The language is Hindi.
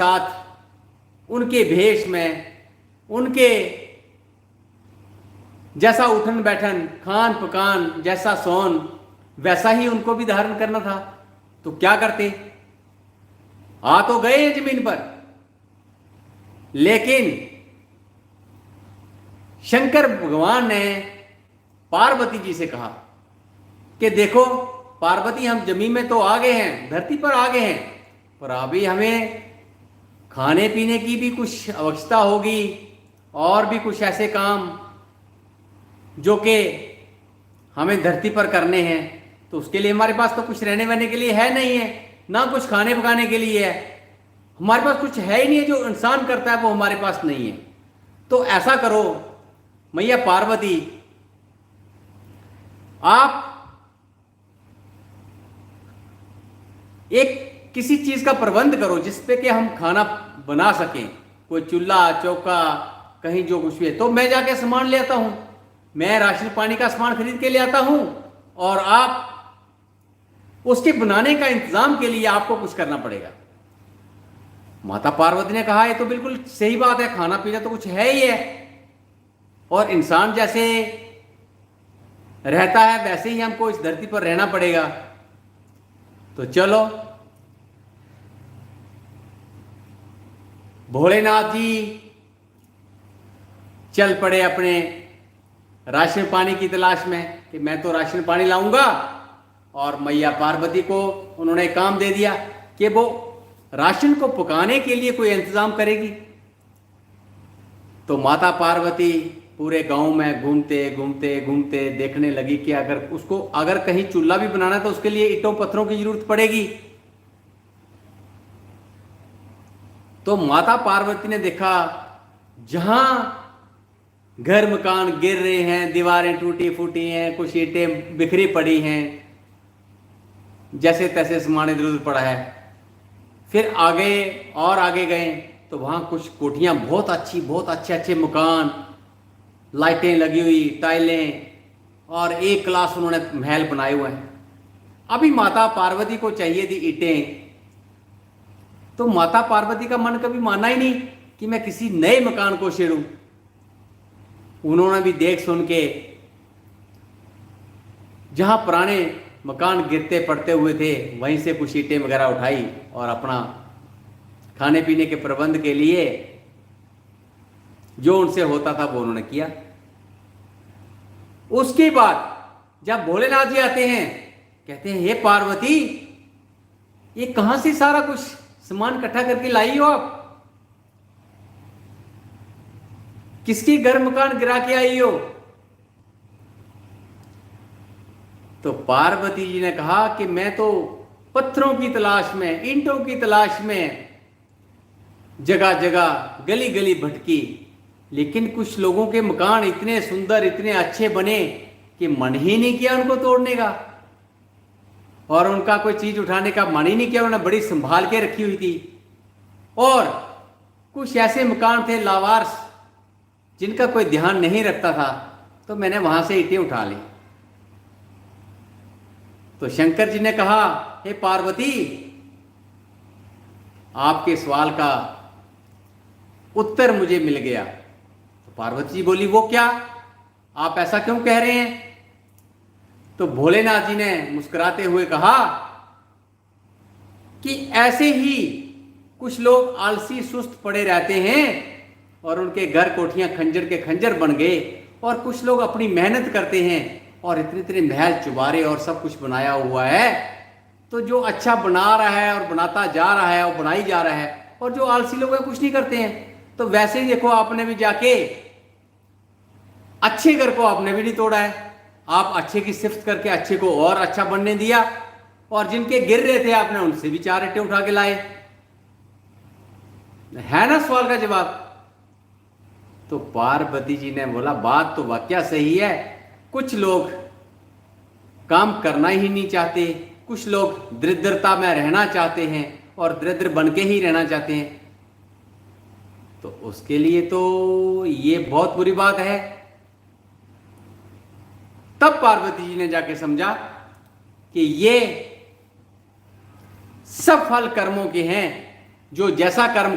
साथ उनके भेष में, उनके जैसा उठन बैठन, खान पकान, जैसा सौन, वैसा ही उनको भी धारण करना था। तो क्या करते? आ तो गए हैं जमीन पर, लेकिन शंकर भगवान ने पार्वती जी से कहा कि देखो पार्वती, हम जमीन में तो आ गए हैं, धरती पर आ गए हैं, पर अभी हमें खाने पीने की भी कुछ आवश्यकता होगी, और भी कुछ ऐसे काम जो कि हमें धरती पर करने हैं। तो उसके लिए हमारे पास तो कुछ रहने वहने के लिए है नहीं है, ना कुछ खाने पकाने के लिए है, हमारे पास कुछ है ही नहीं है। जो इंसान करता है वो हमारे पास नहीं है। तो ऐसा करो मैया पार्वती, आप एक किसी चीज का प्रबंध करो जिसपे कि हम खाना बना सकें, कोई चूल्हा चौका कहीं जो कुछ भी है। तो मैं जाके सामान ले आता हूं, मैं राशन पानी का सामान खरीद के ले आता हूं, और आप उसके बनाने का इंतजाम के लिए आपको कुछ करना पड़ेगा। माता पार्वती ने कहा ये तो बिल्कुल सही बात है, खाना पीना तो कुछ है ही है, और इंसान जैसे रहता है वैसे ही हमको इस धरती पर रहना पड़ेगा। तो चलो भोलेनाथ जी चल पड़े अपने राशन पानी की तलाश में कि मैं तो राशन पानी लाऊंगा, और मैया पार्वती को उन्होंने काम दे दिया कि वो राशन को पकाने के लिए कोई इंतजाम करेगी। तो माता पार्वती पूरे गांव में घूमते घूमते घूमते देखने लगी कि अगर कहीं चूल्हा भी बनाना है तो उसके लिए ईंटों पत्थरों की जरूरत पड़ेगी। तो माता पार्वती ने देखा जहां घर मकान गिर रहे हैं, दीवारें टूटी फूटी हैं, कुछ ईंटें बिखरी पड़ी हैं, जैसे तैसे सामान इधर उधर पड़ा है। फिर आगे और आगे गए तो वहां कुछ कोठियां, बहुत अच्छे अच्छे मकान, लाइटें लगी हुई, टाइलें, और एक क्लास उन्होंने महल बनाए हुए हैं। अभी माता पार्वती को चाहिए थी ईंटें। तो माता पार्वती का मन कभी माना ही नहीं कि मैं किसी नए मकान को छेड़ूं। उन्होंने भी देख सुन के जहां पुराने मकान गिरते पड़ते हुए थे वहीं से कुछ ईंटें वगैरह उठाई, और अपना खाने पीने के प्रबंध के लिए जो उनसे होता था वो उन्होंने किया। उसके बाद जब भोलेनाथ जी आते हैं, कहते हैं हे पार्वती, ये कहां से सारा कुछ सामान इकट्ठा करके लाई हो आप? किसके घर मकान गिरा के आई हो? तो पार्वती जी ने कहा कि मैं तो पत्थरों की तलाश में, ईंटों की तलाश में जगह जगह गली गली भटकी, लेकिन कुछ लोगों के मकान इतने सुंदर, इतने अच्छे बने कि मन ही नहीं किया उनको तोड़ने का, और उनका कोई चीज उठाने का मन ही नहीं किया। उन्होंने बड़ी संभाल के रखी हुई थी। और कुछ ऐसे मकान थे लावारिस जिनका कोई ध्यान नहीं रखता था, तो मैंने वहां से ईंटें उठा ली। तो शंकर जी ने कहा हे पार्वती, आपके सवाल का उत्तर मुझे मिल गया। तो पार्वती जी बोली वो क्या, आप ऐसा क्यों कह रहे हैं? तो भोलेनाथ जी ने मुस्कुराते हुए कहा कि ऐसे ही कुछ लोग आलसी सुस्त पड़े रहते हैं और उनके घर कोठियां खंजर के खंजर बन गए, और कुछ लोग अपनी मेहनत करते हैं और इतने इतने महल चुबारे और सब कुछ बनाया हुआ है। तो जो अच्छा बना रहा है और बनाता जा रहा है और बनाई जा रहा है, और जो आलसी लोग हैं कुछ नहीं करते हैं। तो वैसे ही देखो, आपने भी जाके अच्छे घर को आपने भी नहीं तोड़ा है, आप अच्छे की सिफ्त करके अच्छे को और अच्छा बनने दिया, और जिनके गिर रहे थे आपने उनसे भी 4 ईंटें उठा के लाए। है ना सवाल का जवाब? तो पार्वती जी ने बोला बात तो वाकया सही है, कुछ लोग काम करना ही नहीं चाहते, कुछ लोग दरिद्रता में रहना चाहते हैं और दरिद्र बन के ही रहना चाहते हैं। तो उसके लिए तो ये बहुत बुरी बात है। तब पार्वती जी ने जाके समझा कि ये सब फल कर्मों के हैं, जो जैसा कर्म